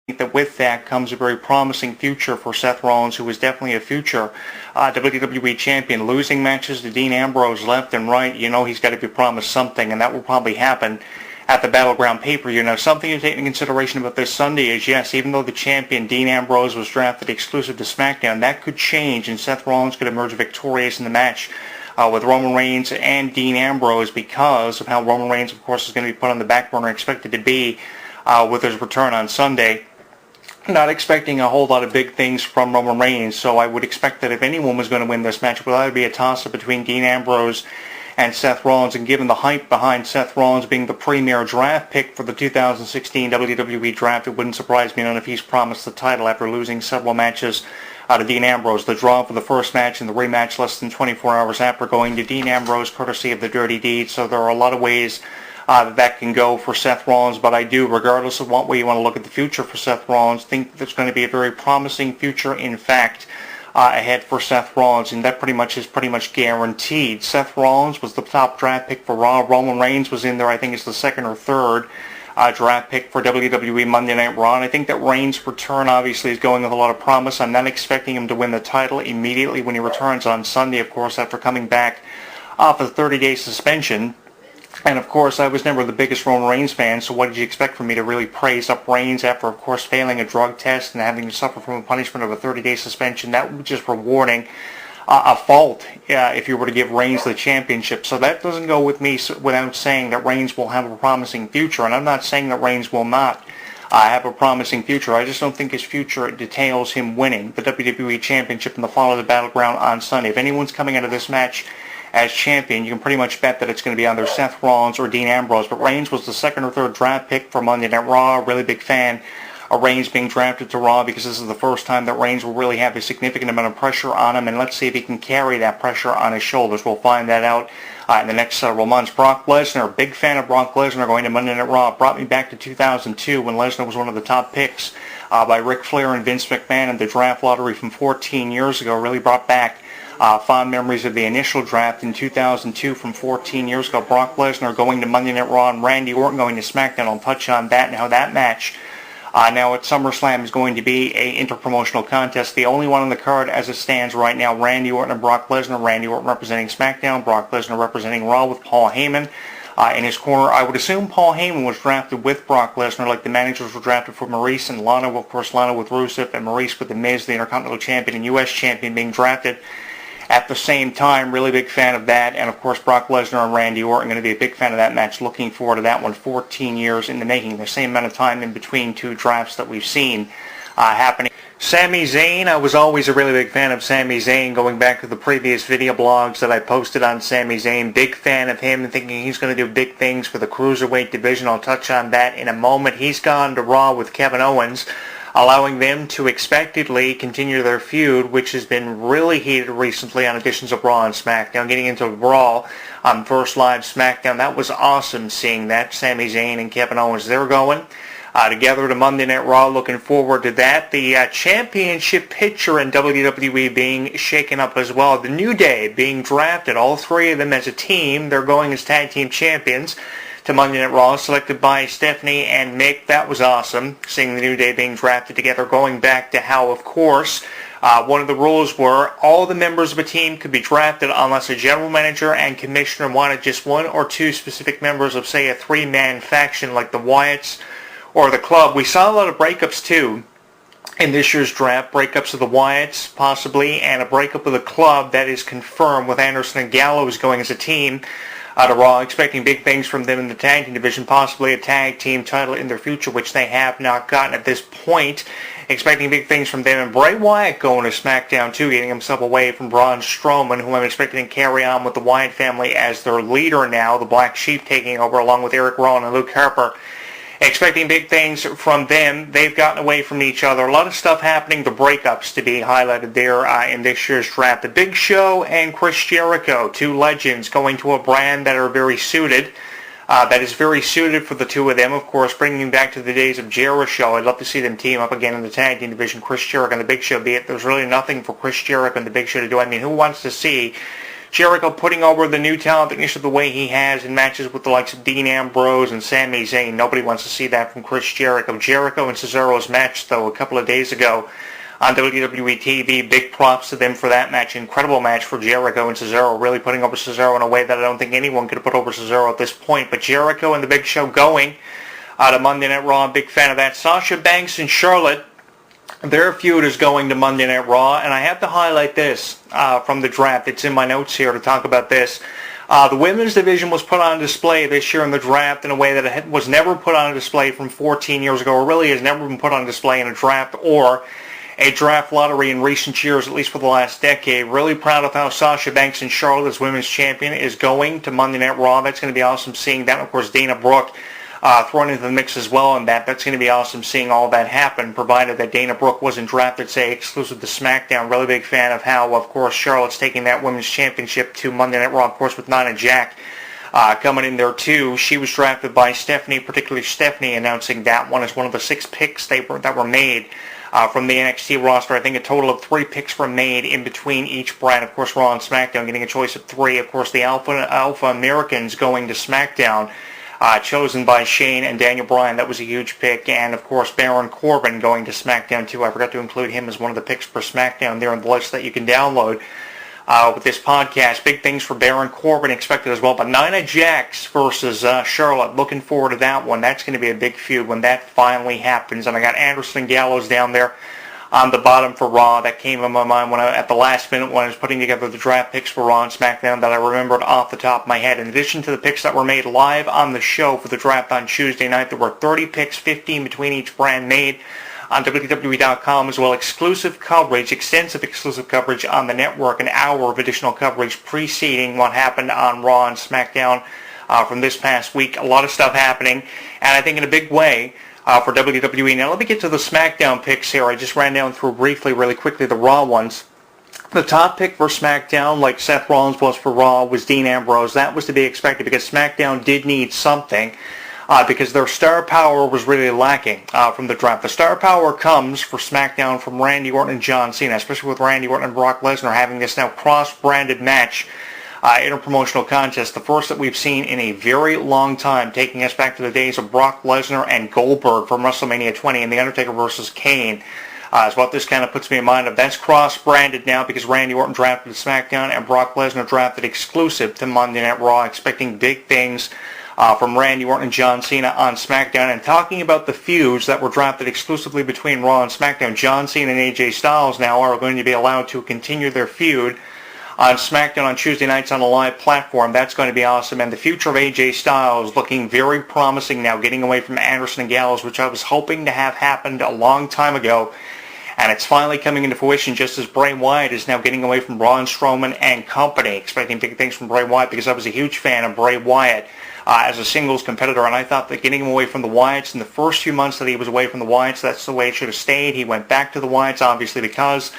think that with that comes a very promising future for Seth Rollins, who is definitely a future WWE champion. Losing matches to Dean Ambrose left and right, you know he's got to be promised something, and that will probably happen at the Battleground pay-per-view. Now, something to take into consideration about this Sunday is, yes, even though the champion Dean Ambrose was drafted exclusive to SmackDown, that could change, and Seth Rollins could emerge victorious in the match with Roman Reigns and Dean Ambrose, because of how Roman Reigns, of course, is going to be put on the back burner, expected to be with his return on Sunday. Not expecting a whole lot of big things from Roman Reigns, so I would expect that if anyone was going to win this match, it would either be a toss-up between Dean Ambrose and Seth Rollins, and given the hype behind Seth Rollins being the premier draft pick for the 2016 WWE Draft, it wouldn't surprise me none if he's promised the title after losing several matches to Dean Ambrose. The draw for the first match and the rematch less than 24 hours after going to Dean Ambrose, courtesy of the Dirty Deed, so there are a lot of ways that can go for Seth Rollins, but I do, regardless of what way you want to look at the future for Seth Rollins, think that there's going to be a very promising future, in fact, ahead for Seth Rollins, and that is pretty much guaranteed. Seth Rollins was the top draft pick for Raw. Roman Reigns was in there, I think it's the second or third draft pick for WWE Monday Night Raw, and I think that Reigns' return obviously is going with a lot of promise. I'm not expecting him to win the title immediately when he returns on Sunday, of course, after coming back off a 30-day suspension. And of course, I was never the biggest Roman Reigns fan, so what did you expect from me to really praise up Reigns after, of course, failing a drug test and having to suffer from a punishment of a 30-day suspension? That was just rewarding a fault if you were to give Reigns the championship. So that doesn't go with me without saying that Reigns will have a promising future. And I'm not saying that Reigns will not have a promising future. I just don't think his future details him winning the WWE Championship in the fall of the Battleground on Sunday. If anyone's coming out of this match as champion, you can pretty much bet that it's going to be either Seth Rollins or Dean Ambrose. But Reigns was the second or third draft pick for Monday Night Raw. Really big fan of Reigns being drafted to Raw, because this is the first time that Reigns will really have a significant amount of pressure on him, and let's see if he can carry that pressure on his shoulders. We'll find that out in the next several months. Brock Lesnar, big fan of Brock Lesnar going to Monday Night Raw. Brought me back to 2002 when Lesnar was one of the top picks by Ric Flair and Vince McMahon in the draft lottery from 14 years ago. Really brought back fond memories of the initial draft in 2002 from 14 years ago. Brock Lesnar going to Monday Night Raw and Randy Orton going to SmackDown. I'll touch on that and how that match now at SummerSlam is going to be an interpromotional contest. The only one on the card as it stands right now, Randy Orton and Brock Lesnar. Randy Orton representing SmackDown, Brock Lesnar representing Raw with Paul Heyman in his corner. I would assume Paul Heyman was drafted with Brock Lesnar, like the managers were drafted for Maurice and Lana, of course, Lana with Rusev, and Maurice with The Miz, the Intercontinental Champion and U.S. Champion, being drafted at the same time. Really big fan of that. And of course, Brock Lesnar and Randy Orton, going to be a big fan of that match. Looking forward to that one. 14 years in the making. The same amount of time in between two drafts that we've seen happening. Sami Zayn, I was always a really big fan of Sami Zayn, going back to the previous video blogs that I posted on Sami Zayn. Big fan of him, thinking he's going to do big things for the Cruiserweight division. I'll touch on that in a moment. He's gone to Raw with Kevin Owens, allowing them to expectedly continue their feud, which has been really heated recently on editions of Raw and SmackDown. Getting into Raw on First Live SmackDown, that was awesome seeing that. Sami Zayn and Kevin Owens, they're going together to Monday Night Raw. Looking forward to that. The championship picture in WWE being shaken up as well. The New Day being drafted, all three of them as a team. They're going as tag team champions to Monday Night Raw, selected by Stephanie and Mick. That was awesome, seeing the New Day being drafted together, going back to how, of course, one of the rules were all the members of a team could be drafted unless a general manager and commissioner wanted just one or two specific members of, say, a three-man faction like the Wyatts or the Club. We saw a lot of breakups, too, in this year's draft. Breakups of the Wyatts, possibly, and a breakup of the Club that is confirmed, with Anderson and Gallows going as a team to Raw. Expecting big things from them in the tag team division, possibly a tag team title in their future, which they have not gotten at this point. Expecting big things from them, and Bray Wyatt going to SmackDown too, getting himself away from Braun Strowman, who I'm expecting to carry on with the Wyatt family as their leader now, the Black Sheep taking over along with Eric Rowan and Luke Harper. Expecting big things from them. They've gotten away from each other. A lot of stuff happening. The breakups to be highlighted there in this year's draft. The Big Show and Chris Jericho, two legends, going to a brand that are very suited. That is very suited for the two of them. Of course, bringing back to the days of Jericho. I'd love to see them team up again in the tag team division. Chris Jericho and the Big Show. Be it there's really nothing for Chris Jericho and the Big Show to do. I mean, who wants to see Jericho putting over the new talent technician the way he has in matches with the likes of Dean Ambrose and Sami Zayn. Nobody wants to see that from Chris Jericho. Jericho and Cesaro's match, though, a couple of days ago on WWE TV. Big props to them for that match. Incredible match for Jericho and Cesaro, really putting over Cesaro in a way that I don't think anyone could have put over Cesaro at this point. But Jericho and the Big Show going to Monday Night Raw. I'm a big fan of that. Sasha Banks and Charlotte, their feud is going to Monday Night Raw, and I have to highlight this from the draft. It's in my notes here to talk about this. The women's division was put on display this year in the draft in a way that it was never put on display from 14 years ago, or really has never been put on display in a draft or a draft lottery in recent years, at least for the last decade. Really proud of how Sasha Banks and Charlotte as women's champion is going to Monday Night Raw. That's going to be awesome seeing that. And of course, Dana Brooke thrown into the mix as well on that. That's going to be awesome seeing all that happen, provided that Dana Brooke wasn't drafted, say, exclusive to SmackDown. Really big fan of how, of course, Charlotte's taking that women's championship to Monday Night Raw, of course, with Nia Jax coming in there too. She was drafted by Stephanie, particularly Stephanie, announcing that one as one of the 6 picks that were made from the NXT roster. I think a total of 3 picks were made in between each brand. Of course, Raw and SmackDown getting a choice of 3. Of course, the Alpha Americans going to SmackDown, chosen by Shane and Daniel Bryan. That was a huge pick. And, of course, Baron Corbin going to SmackDown, too. I forgot to include him as one of the picks for SmackDown there on the list that you can download with this podcast. Big things for Baron Corbin expected as well. But Nia Jax versus Charlotte. Looking forward to that one. That's going to be a big feud when that finally happens. And I got Anderson and Gallows down there on the bottom for Raw. That came in my mind at the last minute when I was putting together the draft picks for Raw and SmackDown that I remembered off the top of my head. In addition to the picks that were made live on the show for the draft on Tuesday night, there were 30 picks, 15 between each brand made on WWE.com, as well exclusive coverage, extensive exclusive coverage on the network, an hour of additional coverage preceding what happened on Raw and SmackDown from this past week. A lot of stuff happening, and I think in a big way, for WWE. Now let me get to the SmackDown picks here. I just ran down through briefly, really quickly, the Raw ones. The top pick for SmackDown, like Seth Rollins was for Raw, was Dean Ambrose. That was to be expected because SmackDown did need something because their star power was really lacking from the draft. The star power comes for SmackDown from Randy Orton and John Cena, especially with Randy Orton and Brock Lesnar having this now cross-branded match interpromotional contest, the first that we've seen in a very long time, taking us back to the days of Brock Lesnar and Goldberg from WrestleMania 20 and The Undertaker versus Kane. Is what this kind of puts me in mind of. That's cross-branded now because Randy Orton drafted to SmackDown and Brock Lesnar drafted exclusive to Monday Night Raw, expecting big things from Randy Orton and John Cena on SmackDown. And talking about the feuds that were drafted exclusively between Raw and SmackDown, John Cena and AJ Styles now are going to be allowed to continue their feud on SmackDown on Tuesday nights on a live platform. That's going to be awesome. And the future of AJ Styles looking very promising now, getting away from Anderson and Gallows, which I was hoping to have happened a long time ago. And it's finally coming into fruition just as Bray Wyatt is now getting away from Braun Strowman and company. Expecting big things from Bray Wyatt because I was a huge fan of Bray Wyatt as a singles competitor. And I thought that getting him away from the Wyatts in the first few months that he was away from the Wyatts, that's the way it should have stayed. He went back to the Wyatts, obviously, because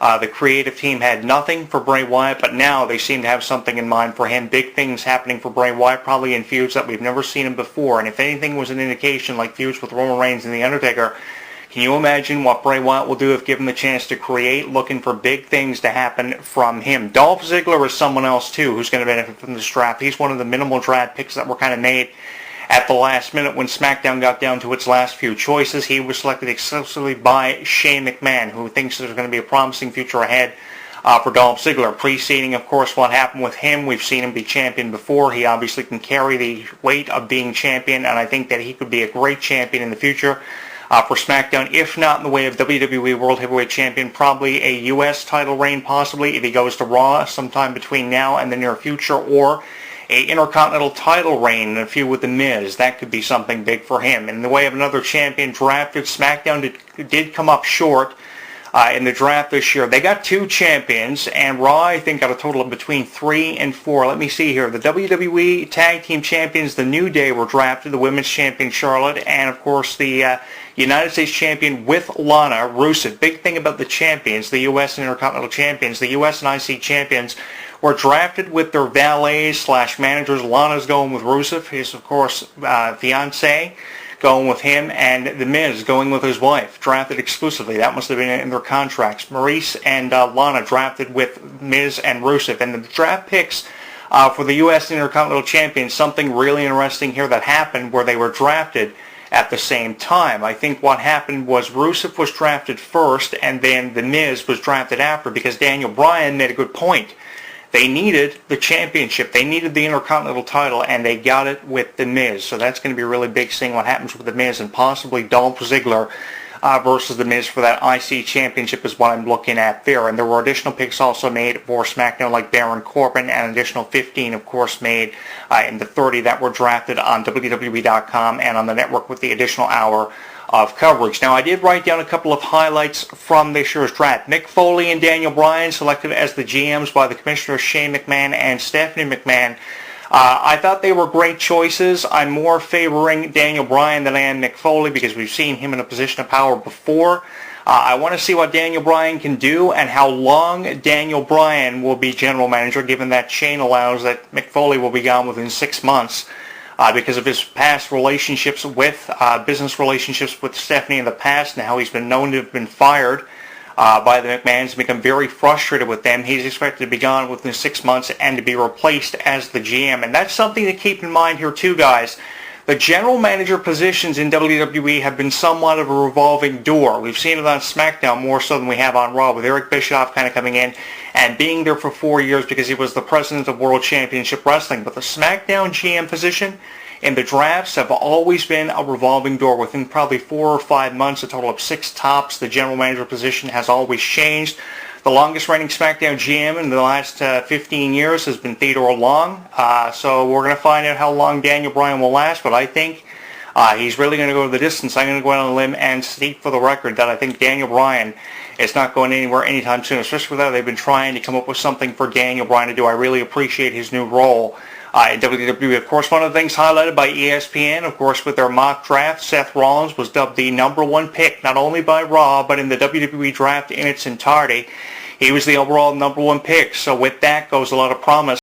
the creative team had nothing for Bray Wyatt, but now they seem to have something in mind for him. Big things happening for Bray Wyatt, probably in feuds that we've never seen him before. And if anything was an indication, like feuds with Roman Reigns and The Undertaker, can you imagine what Bray Wyatt will do if given the chance to create, looking for big things to happen from him? Dolph Ziggler is someone else, too, who's going to benefit from this draft. He's one of the minimal draft picks that were kind of made at the last minute when SmackDown got down to its last few choices. He was selected exclusively by Shane McMahon, who thinks there's going to be a promising future ahead for Dolph Ziggler. Preceding, of course, what happened with him, we've seen him be champion before. He obviously can carry the weight of being champion, and I think that he could be a great champion in the future for SmackDown, if not in the way of WWE World Heavyweight Champion, probably a U.S. title reign possibly if he goes to Raw sometime between now and the near future, or a Intercontinental title reign and a feud with The Miz. That could be something big for him. In the way of another champion drafted, SmackDown did come up short in the draft this year. They got 2 champions, and Raw, I think, got a total of between 3 and 4. Let me see here. The WWE Tag Team Champions, The New Day, were drafted. The Women's Champion, Charlotte, and, of course, the United States Champion with Lana, Rusev. Big thing about the champions, the U.S. and Intercontinental Champions, the U.S. and IC Champions, were drafted with their valets/managers. Lana's going with Rusev, his, of course, fiancé, going with him, and The Miz going with his wife, drafted exclusively. That must have been in their contracts. Maurice and Lana drafted with Miz and Rusev. And the draft picks for the U.S. Intercontinental Champions, something really interesting here that happened where they were drafted at the same time. I think what happened was Rusev was drafted first, and then The Miz was drafted after, because Daniel Bryan made a good point. They needed the championship. They needed the Intercontinental title, and they got it with The Miz. So that's going to be a really big thing, what happens with The Miz, and possibly Dolph Ziggler versus The Miz for that IC championship is what I'm looking at there. And there were additional picks also made for SmackDown, like Baron Corbin, and an additional 15, of course, made in the 30 that were drafted on WWE.com and on the network with the additional hour of coverage. Now, I did write down a couple of highlights from this year's draft. Mick Foley and Daniel Bryan selected as the GMs by the commissioners Shane McMahon and Stephanie McMahon. I thought they were great choices. I'm more favoring Daniel Bryan than I am Mick Foley because we've seen him in a position of power before. I want to see what Daniel Bryan can do and how long Daniel Bryan will be general manager, given that Shane allows that Mick Foley will be gone within 6 months. Because of his past relationships with, business relationships with Stephanie in the past, and how he's been known to have been fired by the McMahons and become very frustrated with them. He's expected to be gone within 6 months and to be replaced as the GM. And that's something to keep in mind here too, guys. The general manager positions in WWE have been somewhat of a revolving door. We've seen it on SmackDown more so than we have on Raw, with Eric Bischoff kind of coming in and being there for 4 years because he was the president of World Championship Wrestling. But the SmackDown GM position in the drafts have always been a revolving door. Within probably 4 or 5 months, a total of 6 tops, the general manager position has always changed. The longest reigning SmackDown GM in the last 15 years has been Theodore Long. So we're going to find out how long Daniel Bryan will last, but I think he's really going to go the distance. I'm going to go out on a limb and state for the record that I think Daniel Bryan is not going anywhere anytime soon, especially with that they've been trying to come up with something for Daniel Bryan to do. I really appreciate his new role in WWE. Of course, one of the things highlighted by ESPN, of course, with their mock draft, Seth Rollins was dubbed the #1 pick, not only by Raw, but in the WWE draft in its entirety. He was the overall #1 pick, so with that goes a lot of promise